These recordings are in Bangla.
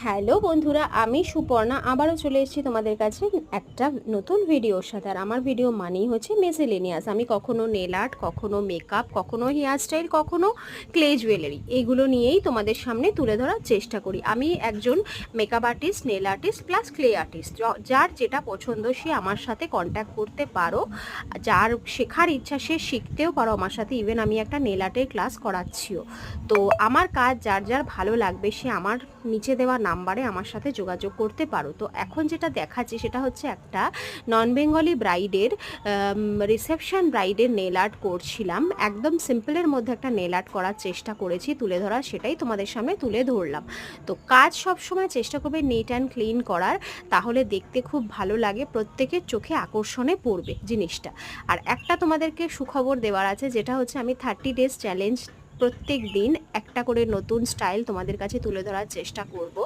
হ্যালো বন্ধুরা, আমি সুপর্ণা আবারও চলে এসেছি তোমাদের কাছে একটা নতুন ভিডিওর সাথে। আর আমার ভিডিও মানেই হচ্ছে মেসেলেনিয়াস। আমি কখনো নেল আর্ট, কখনো মেকআপ, কখনো হেয়ার স্টাইল, কখনো ক্লে জুয়েলারি, এগুলো নিয়েই তোমাদের সামনে তুলে ধরার চেষ্টা করি। আমি একজন makeup artist, nail artist plus clay artist. যার যেটা পছন্দ সে আমার সাথে কন্ট্যাক্ট করতে পারো। যার শেখার ইচ্ছা সে শিখতেও পারো আমার সাথে। ইভেন আমি একটা নেল আর্টের ক্লাস করাচ্ছিও। তো আমার কাজ যার যার ভালো লাগবে সে আমার নিচে দেওয়া নাম্বারে আমার সাথে যোগাযোগ করতে পারো। তো এখন যেটা দেখাচ্ছি সেটা হচ্ছে একটা নন বেঙ্গলি ব্রাইডের রিসেপশন ব্রাইডের নেল আর্ট করছিলাম। একদম সিম্পলের মধ্যে একটা নেল আর্ট করার চেষ্টা করেছি তুলে ধরার, সেটাই তোমাদের সামনে তুলে ধরলাম। তো কাজ সবসময় চেষ্টা করবে নিট অ্যান্ড ক্লিন করার, তাহলে দেখতে খুব ভালো লাগে, প্রত্যেকের চোখে আকর্ষণে পড়বে জিনিসটা। আর একটা তোমাদেরকে সুখবর দেওয়ার আছে, যেটা হচ্ছে আমি 30 ডেজ চ্যালেঞ্জ প্রত্যেক দিন একটা করে নতুন স্টাইল তোমাদের কাছে তুলে ধরার চেষ্টা করব।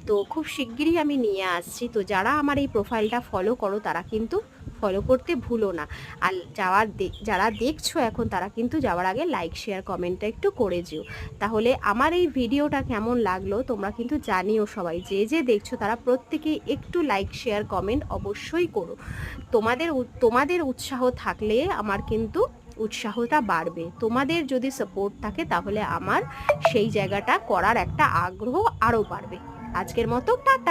তো খুব শিগগিরই আমি নিয়ে আসছি। তো যারা আমার এই প্রোফাইলটা ফলো করো তারা কিন্তু ফলো করতে ভুলো না। আর যারা দেখছো এখন তারা কিন্তু যাওয়ার আগে লাইক শেয়ার কমেন্টটা একটু করে যেও। তাহলে আমার এই ভিডিওটা কেমন লাগলো তোমরা কিন্তু জানিও। সবাই যে যে দেখছো তারা প্রত্যেকেই একটু লাইক শেয়ার কমেন্ট অবশ্যই করো। তোমাদের উৎসাহ থাকলে আমার কিন্তু উৎসাহটা বাড়বে। তোমাদের যদি সাপোর্ট থাকে তাহলে আমার সেই জায়গাটা করার একটা আগ্রহ আরও বাড়বে। আজকের মতো টাটা।